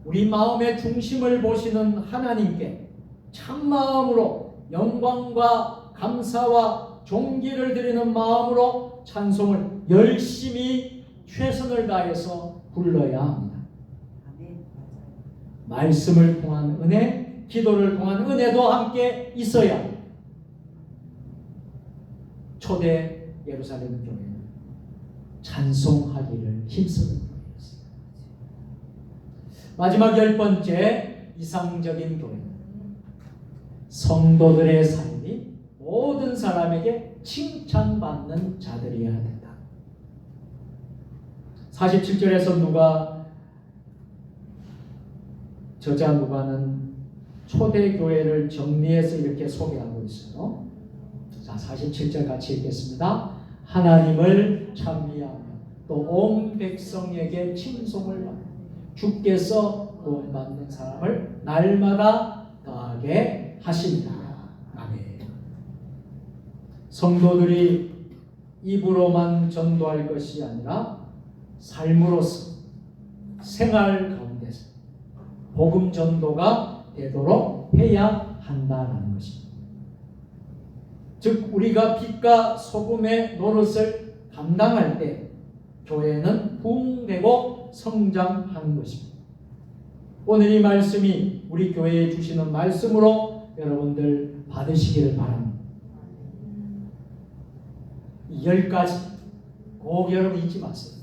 우리 마음의 중심을 보시는 하나님께 참마음으로 영광과 감사와 존귀를 드리는 마음으로 찬송을 열심히 최선을 다해서 불러야 합니다. 말씀을 통한 은혜, 기도를 통한 은혜도 함께 있어야 합니다. 초대 예루살렘 교회는 찬송하기를 힘쓰는 교회였습니다. 마지막 10번째, 이상적인 교회는 성도들의 삶이 모든 사람에게 칭찬받는 자들이어야 된다. 47절에서 저자 누가는 초대교회를 정리해서 이렇게 소개하고 있어요. 자, 47절 같이 읽겠습니다. 하나님을 찬미하며 또 온 백성에게 칭송을 받고 주께서 구원받는 사람을 날마다 더하게 하십니다. 아멘. 성도들이 입으로만 전도할 것이 아니라 삶으로서 생활 가운데서 복음 전도가 되도록 해야 한다는 것입니다. 즉 우리가 빛과 소금의 노릇을 감당할 때 교회는 부흥되고 성장하는 것입니다. 오늘 이 말씀이 우리 교회에 주시는 말씀으로 여러분들 받으시기를 바랍니다. 이 10가지 꼭 여러분 잊지 마세요.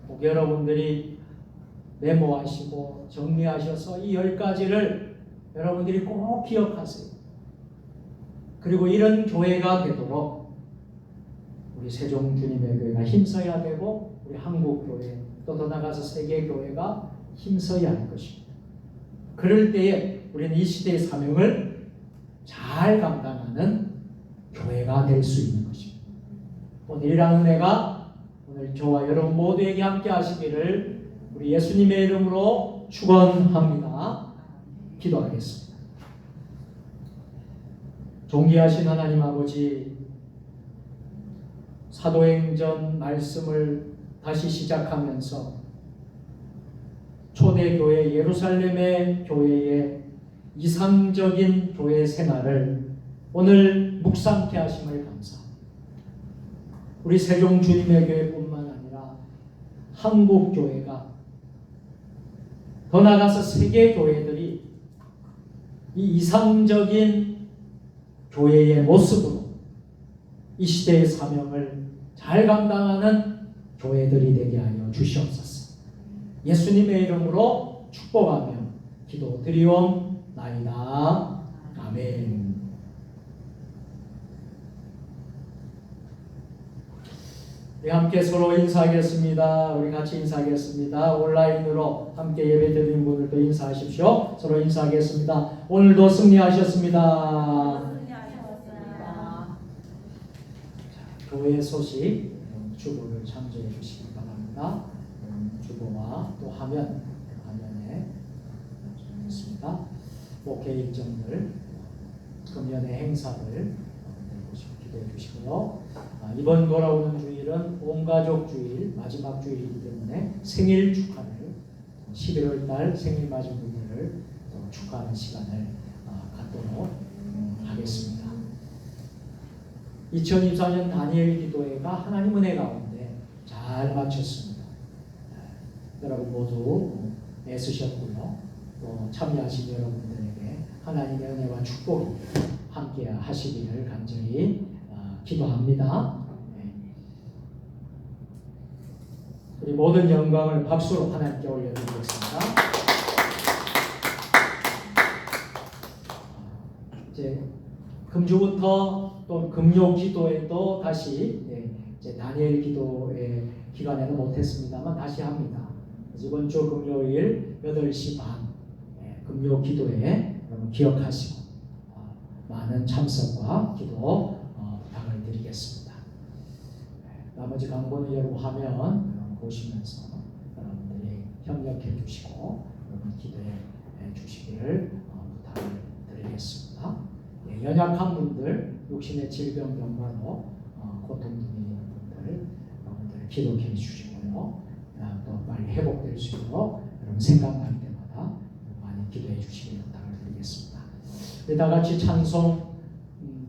꼭 여러분들이 메모하시고 정리하셔서 이 10가지를 여러분들이 꼭 기억하세요. 그리고 이런 교회가 되도록 우리 세종주님의 교회가 힘써야 되고 우리 한국교회 또 더 나아가서 세계교회가 힘써야 할 것입니다. 그럴 때에 우리는 이 시대의 사명을 잘 감당하는 교회가 될 수 있는 것입니다. 오늘이라는 은혜가 오늘 저와 여러분 모두에게 함께 하시기를 우리 예수님의 이름으로 축원합니다. 기도하겠습니다. 존귀하신 하나님 아버지, 사도행전 말씀을 다시 시작하면서 초대교회 예루살렘의 교회의 이상적인 교회 생활을 오늘 묵상케 하심을 감사합니다. 우리 세종주님의 교회뿐만 아니라 한국교회가 더 나아가서 세계 교회들이 이 이상적인 교회의 모습으로 이 시대의 사명을 잘 감당하는 교회들이 되게 하여 주시옵소서. 예수님의 이름으로 축복하며 기도드리옵나이다. 아멘. 네, 함께 서로 인사하겠습니다. 우리 같이 인사하겠습니다. 온라인으로 함께 예배드리는 분들도 인사하십시오. 서로 인사하겠습니다. 오늘도 승리하셨습니다. 교회 소식 주보를 참조해 주시기 바랍니다. 주보와 또 화면에 있습니다. 목회 일정들, 금년의 행사들 기도해 주시고요. 이번 돌아오는 주일은 온가족 주일, 마지막 주일이기 때문에 생일 축하를 11월 달 생일 맞은 분들을 축하하는 시간을 갖도록 하겠습니다. 2024년 다니엘 기도회가 하나님 은혜 가운데 잘 마쳤습니다. 여러분 모두 애쓰셨고요. 또 참여하신 여러분들에게 하나님의 은혜와 축복이 함께 하시기를 간절히 기도합니다. 우리 모든 영광을 박수로 하나님께 올려드리겠습니다. 이제 금주부터 또 금요 기도에도 다시 이제 다니엘 기도의 기간에는 못했습니다만 다시 합니다. 이번 주 금요일 8시 반 금요 기도에 여러분 기억하시고 많은 참석과 기도 부탁을 드리겠습니다. 나머지 강본을 여러분 화면 보시면서 여러분들이 협력해 주시고 여러분 기도해 주시기를 부탁을 드리겠습니다. 연약한 분들, 육신의 질병 병마로 고통 중인 분들 여러분들 기도해 주시고요. 또 빨리 회복될 수 있도록 여러분 생각날 때마다 많이 기도해 주시기를 부탁을 드리겠습니다. 다 같이 찬송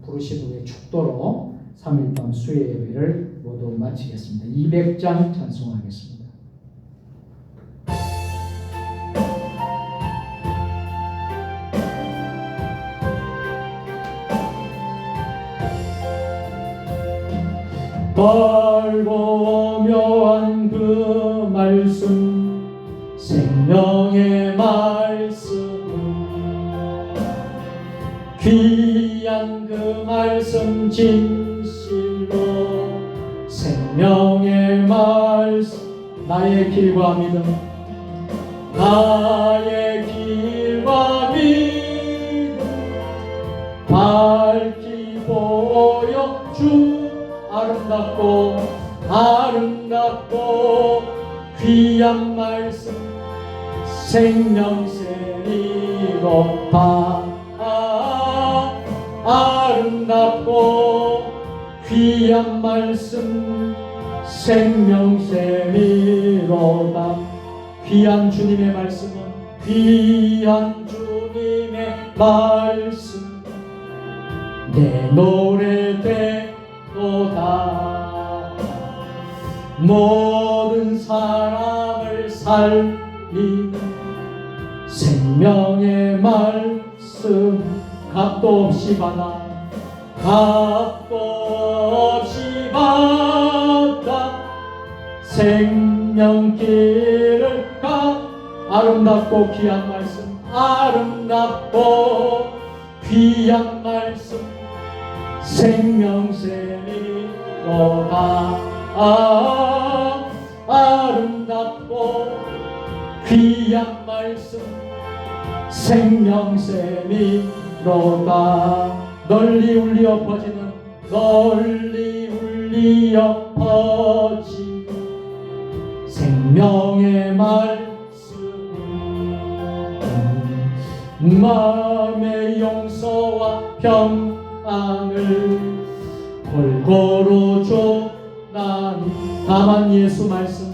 부르신 후에 축도로 3일밤 수요 예배를 모두 마치겠습니다. 200장 찬송하겠습니다. 밝고 묘한 그 말씀 생명의 말씀 귀한 그 말씀 진실로 생명의 말씀 나의 길과 믿음 나의 길과 믿음 밝히 보여 주 아름답고 귀한 말씀 생명샘이로다 아름답고 귀한 말씀 생명샘이로다 귀한 주님의 말씀은 귀한 주님의 말씀 내 노래 되도다 모든 사람을 살리는 생명의 말씀 값도 없이 받아 생명길을 가 아름답고 귀한 말씀 아름답고 귀한 말씀 생명샘이로다 아름답고 귀한 말씀 생명샘이로다 널리 울리어 퍼지는 생명의 말씀 마음의 용서와 평안을 골고루 줘 난 다만 예수 말씀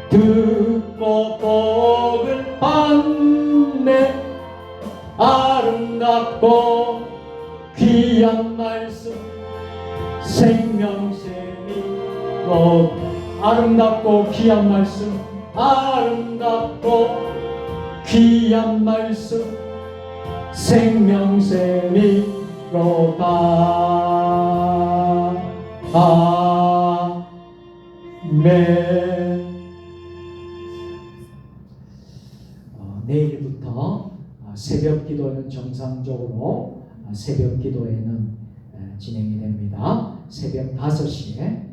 듣고 복을 받네 아름답고 귀한 말씀 생명샘이로다 아름답고 귀한 말씀, 아름답고 귀한 말씀, 생명샘이로다. 아멘. 내일부터 새벽 기도는 정상적으로 새벽 기도회는 진행이 됩니다. 새벽 5시에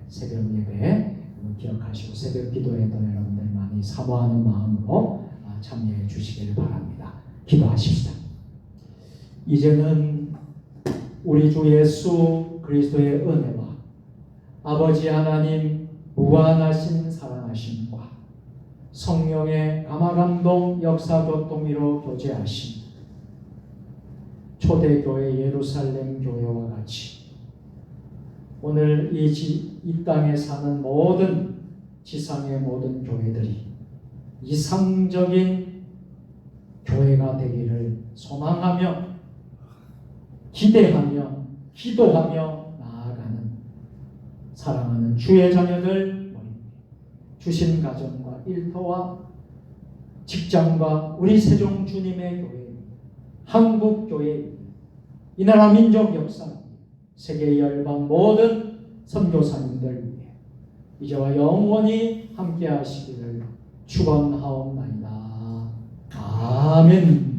새벽 예배 기억하시고 새벽 기도회도 여러분들 많이 사모하는 마음으로 참여해 주시기를 바랍니다. 기도하십시다. 이제는 우리 주 예수 그리스도의 은혜와 아버지 하나님 무한하신 사랑하심과 성령의 감화감동 역사교통위로 교제하심 초대교회 예루살렘 교회와 같이 오늘 이 땅에 사는 모든 지상의 모든 교회들이 이상적인 교회가 되기를 소망하며 기대하며 기도하며 나아가는 사랑하는 주의 자녀들 주신 가정과 일터와 직장과 우리 세종 주님의 교회, 한국 교회, 이 나라 민족 역사, 세계 열방 모든 선교사님들 위해 이제와 영원히 함께 하시기를 축원하옵나이다. 아멘.